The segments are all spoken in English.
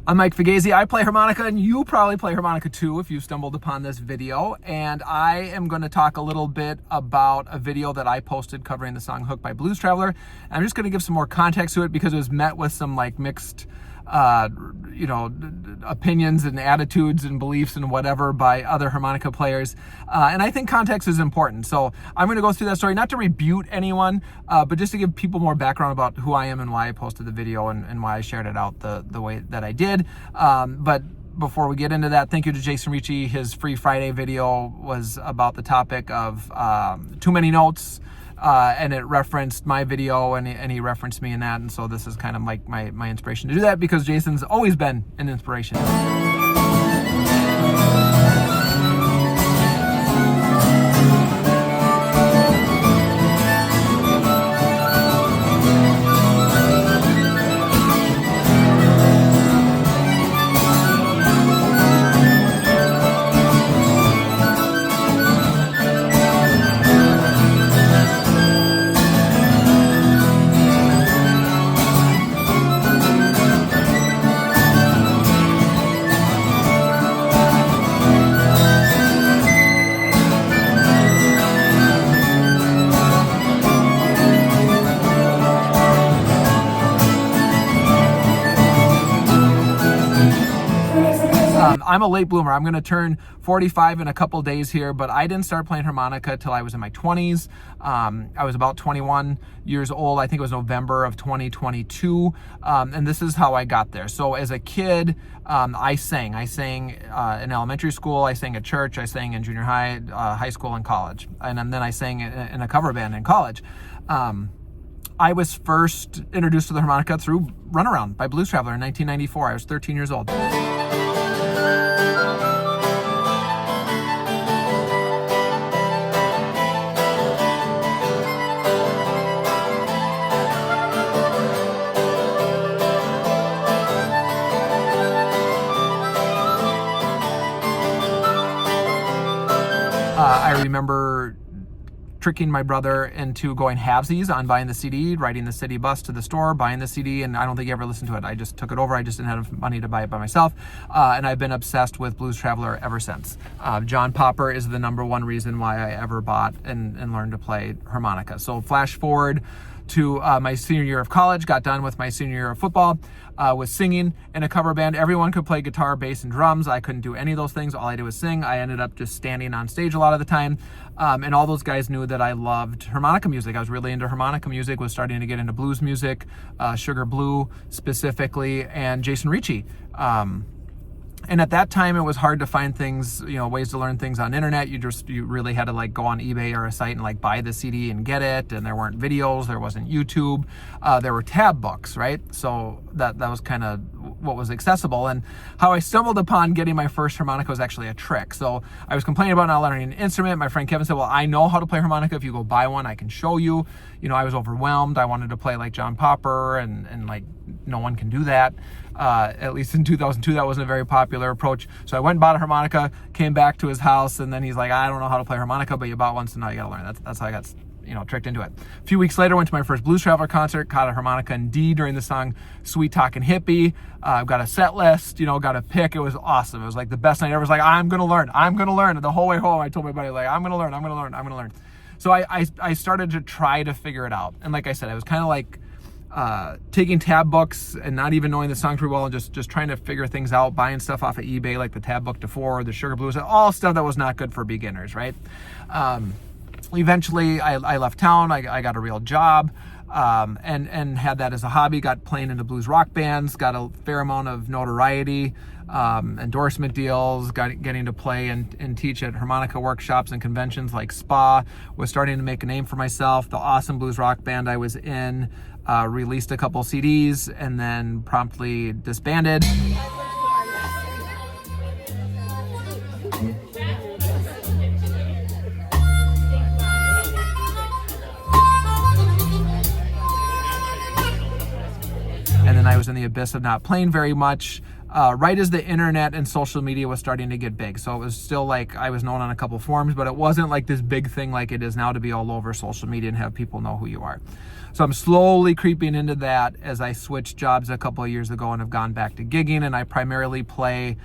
I'm Mike Fugazi. I play harmonica, and you probably play harmonica too if you stumbled upon this video. And I am going to talk a little bit about a video that I posted covering the song Hook by Blues Traveler. I'm just going to give some more context to it because it was met with some like mixed opinions and attitudes and beliefs and whatever by other harmonica players. And I think context is important. So I'm going to go through that story, not to rebuke anyone, but just to give people more background about who I am and why I posted the video and why I shared it out the way that I did. But before we get into that, thank you to Jason Ricci. His Free Friday video was about the topic of too many notes. And it referenced my video, and he referenced me in that, and so this is kind of like my inspiration to do that because Jason's always been an inspiration. I'm a late bloomer. I'm going to turn 45 in a couple days here, but I didn't start playing harmonica till I was in my 20s. I was about 21 years old. I think it was November of 2022. And this is how I got there. So as a kid, I sang. I sang in elementary school. I sang at church. I sang in junior high, high school, and college. And then I sang in a cover band in college. I was first introduced to the harmonica through Runaround by Blues Traveler in 1994. I was 13 years old. I remember tricking my brother into going halvesies on buying the CD, riding the city bus to the store, buying the CD, and I don't think he ever listened to it. I just took it over. I just didn't have money to buy it by myself, and I've been obsessed with Blues Traveler ever since. John Popper is the number one reason why I ever bought and learned to play harmonica. So flash forward to my senior year of college, got done with my senior year of football, was singing in a cover band. Everyone could play guitar, bass, and drums. I couldn't do any of those things. All I did was sing. I ended up just standing on stage a lot of the time. And all those guys knew that I loved harmonica music. I was really into harmonica music, was starting to get into blues music, Sugar Blue specifically, and Jason Ricci. And at that time, it was hard to find things, ways to learn things on internet. You really had to like go on eBay or a site and like buy the CD and get it. And there weren't videos, there wasn't YouTube, there were tab books, right? So that was kind of what was accessible. And how I stumbled upon getting my first harmonica was actually a trick. So I was complaining about not learning an instrument. My friend Kevin said, well, I know how to play harmonica. If you go buy one, I can show you. I was overwhelmed. I wanted to play like John Popper and like no one can do that. At least in 2002, that wasn't a very popular approach. So I went and bought a harmonica, came back to his house, and then he's like, I don't know how to play harmonica, but you bought one, so now you gotta learn. That's how I got tricked into it. A few weeks later, went to my first Blues Traveler concert, caught a harmonica in D during the song Sweet Talkin' Hippie. I've got a set list, got a pick. It was awesome. It was like the best night ever. I was like, I'm gonna learn. And the whole way home, I told my buddy, like, I'm gonna learn. So I started to try to figure it out. And like I said, I was kind of like taking tab books and not even knowing the song pretty well and just trying to figure things out, buying stuff off of eBay, like the tab book to 4, the Sugar Blues, all stuff that was not good for beginners, right? Eventually I left town. I got a real job, and had that as a hobby, got playing into blues rock bands, got a fair amount of notoriety, endorsement deals, getting to play and teach at harmonica workshops and conventions like SPA, was starting to make a name for myself. The awesome blues rock band I was in released a couple CDs and then promptly disbanded. And then I was in the abyss of not playing very much. right as the internet and social media was starting to get big. So it was still like I was known on a couple forums, but it wasn't like this big thing like it is now to be all over social media and have people know who you are. So I'm slowly creeping into that as I switched jobs a couple of years ago and have gone back to gigging, and I primarily play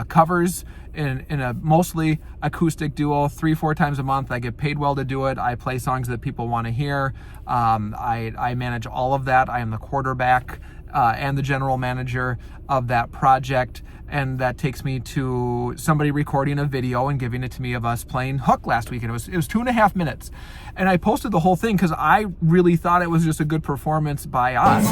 covers in a mostly acoustic duo 3-4 times a month. I get paid well to do it. I play songs that people want to hear. I manage all of that. I am the quarterback and the general manager of that project. And that takes me to somebody recording a video and giving it to me of us playing Hook last week. And it was 2.5 minutes. And I posted the whole thing because I really thought it was just a good performance by us.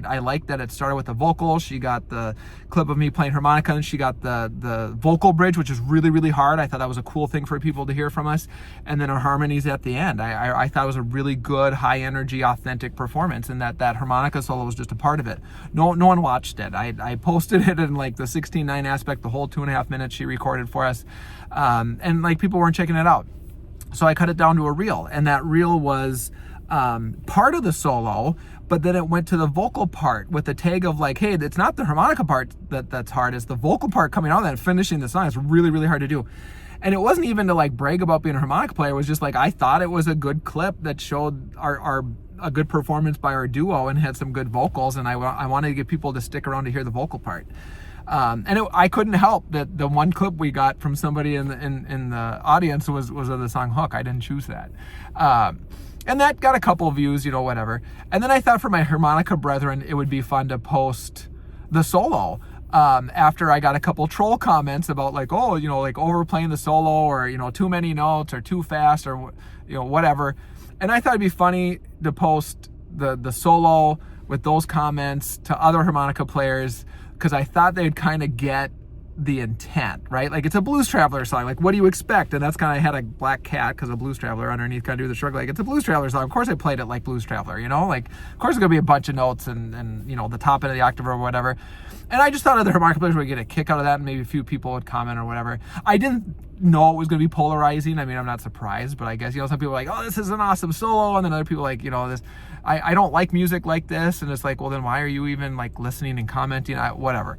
I like that it started with the vocal. She got the clip of me playing harmonica, and she got the vocal bridge, which is really, really hard. I thought that was a cool thing for people to hear from us. And then our harmonies at the end. I thought it was a really good, high energy, authentic performance, and that harmonica solo was just a part of it. No one watched it. I posted it in like the 16:9 aspect, the whole 2.5 minutes she recorded for us. And like people weren't checking it out. So I cut it down to a reel, and that reel was part of the solo, but then it went to the vocal part with the tag of like, hey, it's not the harmonica part that's hard, it's the vocal part coming out and finishing the song. It's really, really hard to do. And it wasn't even to like brag about being a harmonica player. It was just like, I thought it was a good clip that showed a good performance by our duo and had some good vocals, and I wanted to get people to stick around to hear the vocal part. I couldn't help that the one clip we got from somebody in the audience was of the song Hook. I didn't choose that. And that got a couple of views, whatever. And then I thought for my harmonica brethren, it would be fun to post the solo. After I got a couple troll comments about like, oh, like overplaying the solo, or, too many notes, or too fast, or, whatever. And I thought it'd be funny to post the solo with those comments to other harmonica players, because I thought they'd kind of get the intent, right? Like, it's a Blues Traveler song. Like, what do you expect? And that's kind of, I had a black cat because a Blues Traveler underneath kind of do the shrug. Like, it's a Blues Traveler song. Of course I played it like Blues Traveler, like, of course there's going to be a bunch of notes and the top end of the octave or whatever. And I just thought other harmonica players would get a kick out of that, and maybe a few people would comment or whatever. I didn't know it was going to be polarizing. I mean, I'm not surprised, but I guess, some people are like, oh, this is an awesome solo. And then other people are like, this, I don't like music like this. And it's like, well, then why are you even like listening and commenting? Whatever.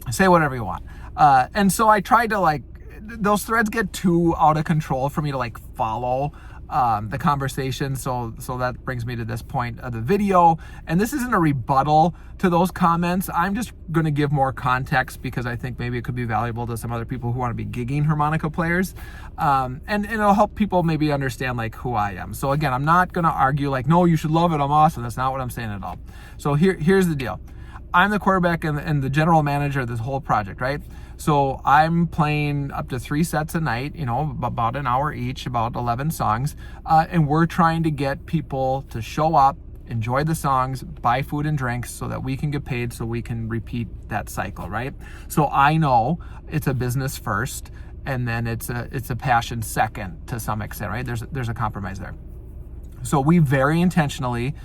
Say whatever you want. And so I tried to like, those threads get too out of control for me to like follow the conversation. So that brings me to this point of the video. And this isn't a rebuttal to those comments. I'm just going to give more context because I think maybe it could be valuable to some other people who want to be gigging harmonica players. And it'll help people maybe understand like who I am. So again, I'm not going to argue like, no, you should love it, I'm awesome. That's not what I'm saying at all. So here's the deal. I'm the quarterback and the general manager of this whole project, right? So I'm playing up to 3 sets a night, about an hour each, about 11 songs. And we're trying to get people to show up, enjoy the songs, buy food and drinks so that we can get paid so we can repeat that cycle, right? So I know it's a business first, and then it's a passion second to some extent, right? There's a compromise there. So we very intentionally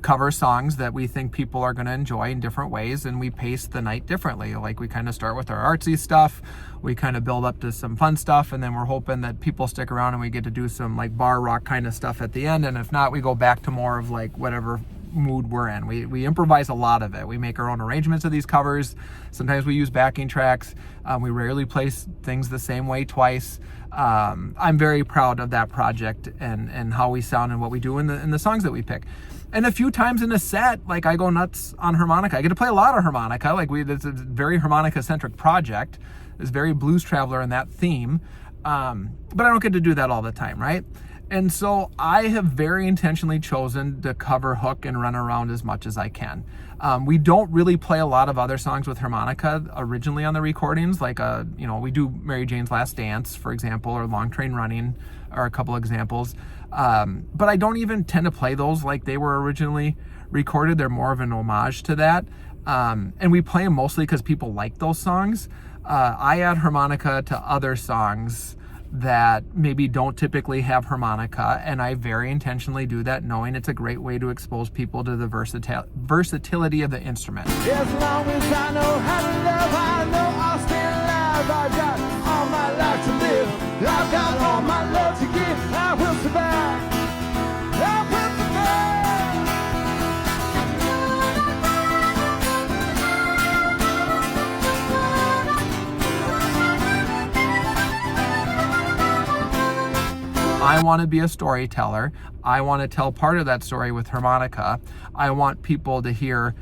cover songs that we think people are going to enjoy in different ways, and we pace the night differently. Like, we kind of start with our artsy stuff, we kind of build up to some fun stuff, and then we're hoping that people stick around and we get to do some like bar rock kind of stuff at the end. And if not, we go back to more of like whatever mood we're in. We improvise a lot of it. We make our own arrangements of these covers. Sometimes we use backing tracks. We rarely play things the same way twice. I'm very proud of that project and how we sound and what we do in the songs that we pick. And a few times in a set, like, I go nuts on harmonica. I get to play a lot of harmonica. Like, it's a very harmonica-centric project. It's very Blues Traveler in that theme. But I don't get to do that all the time, right? And so I have very intentionally chosen to cover Hook and Run Around as much as I can. We don't really play a lot of other songs with harmonica originally on the recordings. Like, we do Mary Jane's Last Dance, for example, or Long Train Running are a couple examples. But I don't even tend to play those like they were originally recorded. They're more of an homage to that. And we play them mostly because people like those songs. I add harmonica to other songs that maybe don't typically have harmonica, and I very intentionally do that, knowing it's a great way to expose people to the versatility of the instrument. As long as I know how to love, I know I'll stay alive. I've got all my life to live, I've got all my love to give. I will survive, I will survive. I want to be a storyteller. I want to tell part of that story with harmonica. I want people to hear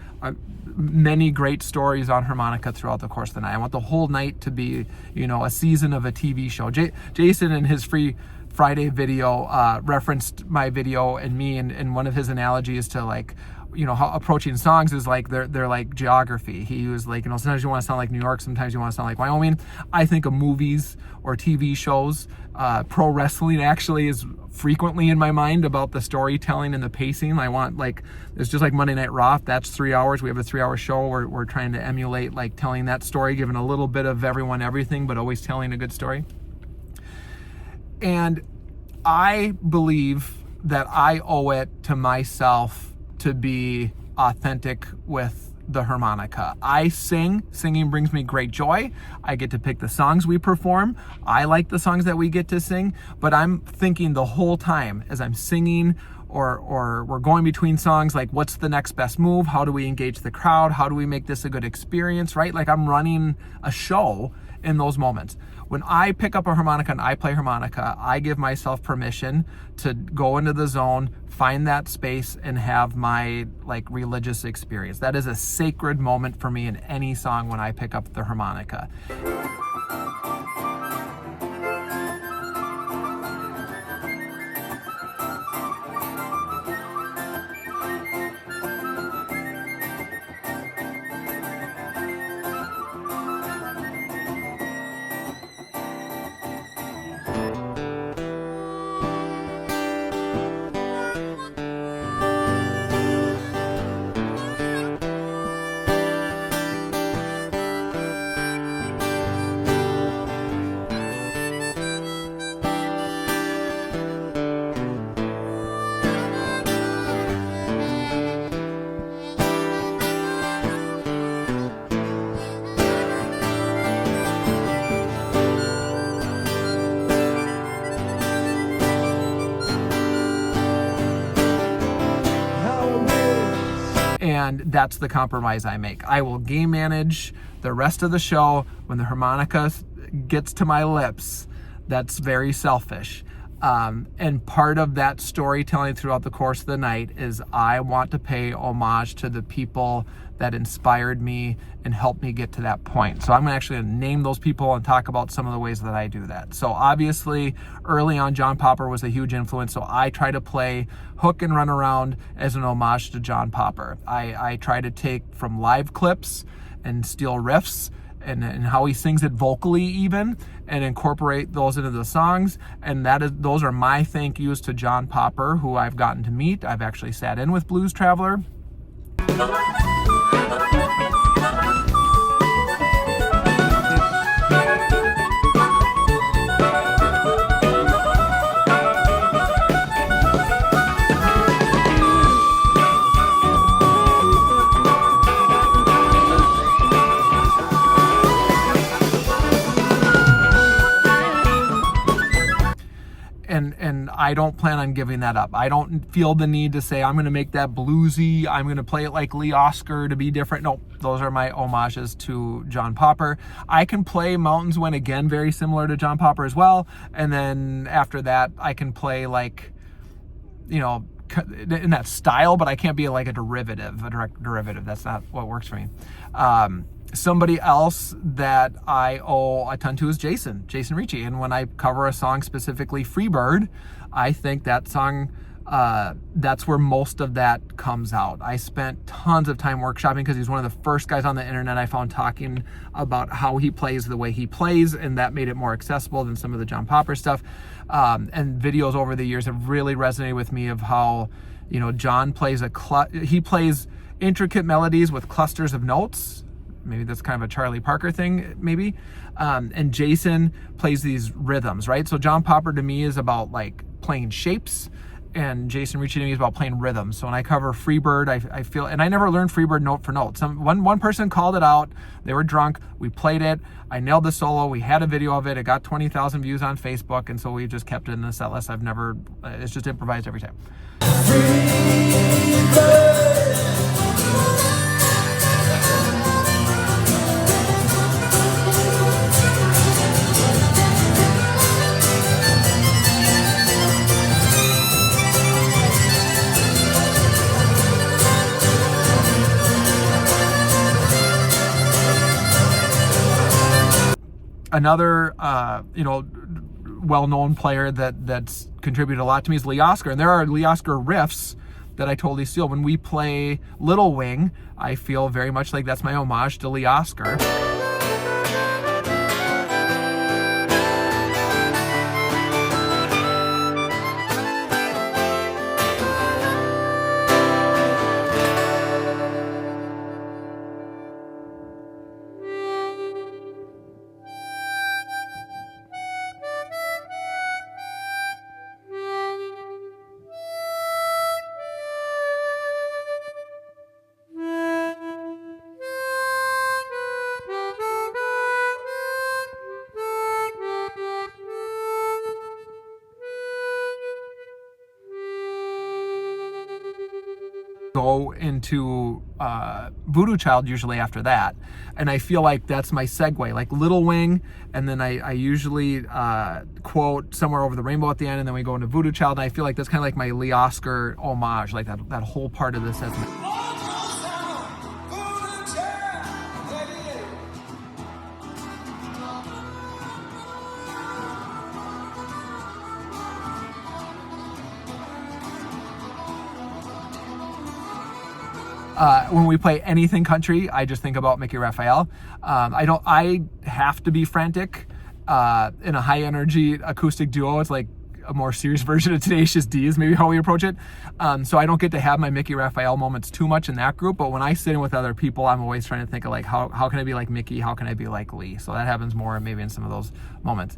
many great stories on harmonica throughout the course of the night. I want the whole night to be, a season of a TV show. Jason, in his Free Friday video, referenced my video and me, and one of his analogies to how approaching songs is like they're like geography. He was like, sometimes you want to sound like New York, sometimes you want to sound like Wyoming. I think of movies or TV shows. Pro wrestling actually is frequently in my mind about the storytelling and the pacing. I want, it's just like Monday Night Raw. That's 3 hours. We have a 3-hour show. We're trying to emulate telling that story, giving a little bit of everyone everything, but always telling a good story. And I believe that I owe it to myself to be authentic with the harmonica. I sing. Singing brings me great joy. I get to pick the songs we perform. I like the songs that we get to sing, but I'm thinking the whole time as I'm singing or we're going between songs, what's the next best move? How do we engage the crowd? How do we make this a good experience, right? I'm running a show in those moments. When I pick up a harmonica and I play harmonica, I give myself permission to go into the zone, find that space, and have my religious experience. That is a sacred moment for me in any song when I pick up the harmonica. And that's the compromise I make. I will game manage the rest of the show. When the harmonica gets to my lips, that's very selfish. And part of that storytelling throughout the course of the night is I want to pay homage to the people that inspired me and helped me get to that point. So I'm actually going to name those people and talk about some of the ways that I do that. So obviously, early on, John Popper was a huge influence. So I try to play Hook and Run Around as an homage to John Popper. I try to take from live clips and steal riffs and how he sings it vocally even, and incorporate those into the songs. And those are my thank yous to John Popper, who I've gotten to meet. I've actually sat in with Blues Traveler. And I don't plan on giving that up. I don't feel the need to say, I'm going to make that bluesy, I'm going to play it like Lee Oscar to be different. No, those are my homages to John Popper. I can play Mountains Wind again, very similar to John Popper as well. And then after that, I can play in that style, but I can't be a direct derivative. That's not what works for me. Somebody else that I owe a ton to is Jason Ricci. And when I cover a song, specifically Freebird, I think that song, that's where most of that comes out. I spent tons of time workshopping because he's one of the first guys on the internet I found talking about how he plays the way he plays, and that made it more accessible than some of the John Popper stuff. And videos over the years have really resonated with me of how, John plays he plays intricate melodies with clusters of notes. maybe that's kind of a Charlie Parker thing, maybe. And Jason plays these rhythms, right? So John Popper to me is about like playing shapes, and Jason Ricci to me is about playing rhythms. So when I cover Freebird, I feel, and I never learned Freebird note for note. One person called it out. They were drunk. We played it. I nailed the solo. We had a video of it. It got 20,000 views on Facebook, and so we just kept it in the set list. It's just improvised every time. Another, well-known player that's contributed a lot to me is Lee Oscar. And there are Lee Oscar riffs that I totally steal. When we play Little Wing, I feel very much like that's my homage to Lee Oscar. Go into Voodoo Child usually after that, and I feel like that's my segue, like Little Wing, and then I usually quote Somewhere Over the Rainbow at the end, and then we go into Voodoo Child, and I feel like that's kind of like my Lee Oscar homage, like that whole part of this has when we play anything country, I just think about Mickey Raphael. I have to be frantic in a high energy acoustic duo. It's like a more serious version of Tenacious D is maybe how we approach it. So I don't get to have my Mickey Raphael moments too much in that group, but when I sit in with other people, I'm always trying to think of like, how can I be like Mickey? How can I be like Lee? So that happens more maybe in some of those moments.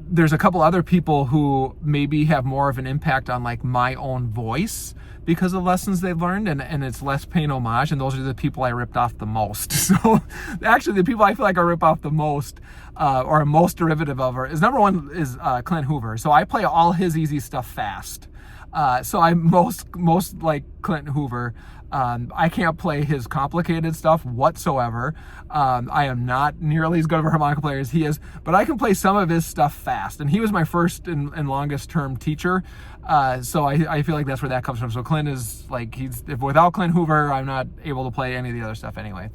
There's a couple other people who maybe have more of an impact on like my own voice because of lessons they've learned, and it's less paying homage, and those are the people I ripped off the most. So actually the people I feel like I rip off the most or most derivative of is number one is Clint Hoover. So I play all his easy stuff fast. So I'm most like Clint Hoover. I can't play his complicated stuff whatsoever. I am not nearly as good of a harmonica player as he is, but I can play some of his stuff fast. And he was my first and longest term teacher. So I feel like that's where that comes from. So Clint is like, if without Clint Hoover, I'm not able to play any of the other stuff anyway.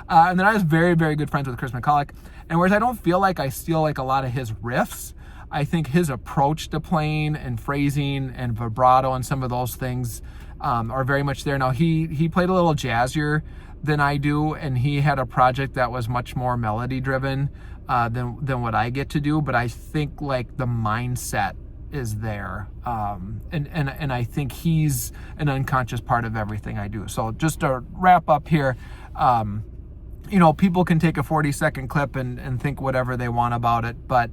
And then I was very, very good friends with Chris McCulloch. And whereas I don't feel like I steal like a lot of his riffs, I think his approach to playing and phrasing and vibrato and some of those things are very much there. Now he played a little jazzier than I do, and he had a project that was much more melody driven than what I get to do. But I think like the mindset is there, and I think he's an unconscious part of everything I do. So just to wrap up here, people can take a 40-second clip and think whatever they want about it, but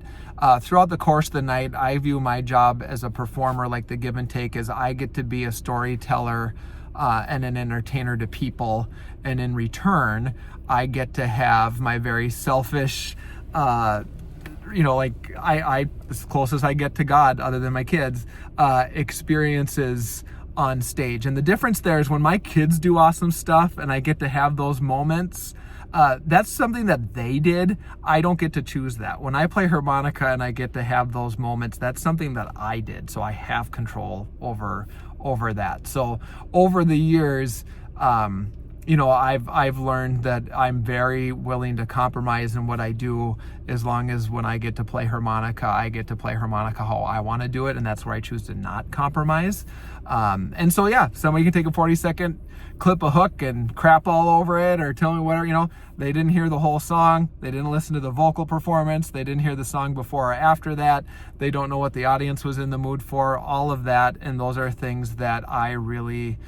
throughout the course of the night, I view my job as a performer, like the give and take, as I get to be a storyteller and an entertainer to people, and in return, I get to have my very selfish, like I as close as I get to God, other than my kids, experiences on stage. And the difference there is when my kids do awesome stuff and I get to have those moments, that's something that they did. I don't get to choose that. When I play harmonica and I get to have those moments, that's something that I did. So I have control over that. So over the years, I've learned that I'm very willing to compromise in what I do, as long as when I get to play harmonica, I get to play harmonica how I want to do it, and that's where I choose to not compromise. And so yeah, somebody can take a 40-second clip a hook and crap all over it, or tell me whatever, they didn't hear the whole song, they didn't listen to the vocal performance, they didn't hear the song before or after that, they don't know what the audience was in the mood for, all of that. And those are things that I really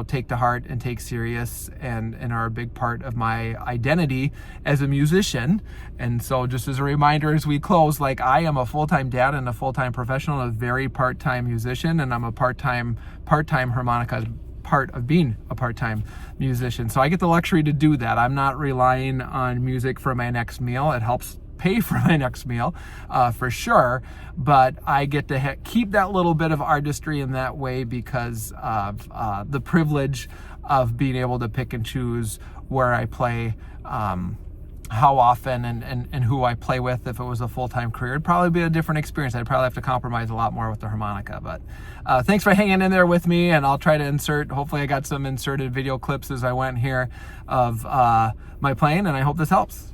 take to heart and take serious, and are a big part of my identity as a musician. And so just as a reminder as we close, like, I am a full-time dad and a full-time professional and a very part-time musician, and I'm a part-time harmonica part of being a part-time musician. So I get the luxury to do that. I'm not relying on music for my next meal. It helps pay for my next meal, for sure, but I get to keep that little bit of artistry in that way because of the privilege of being able to pick and choose where I play, how often, and who I play with. If it was a full-time career, it'd probably be a different experience. I'd probably have to compromise a lot more with the harmonica. But thanks for hanging in there with me, and I'll try to hopefully I got some inserted video clips as I went here of my playing, and I hope this helps.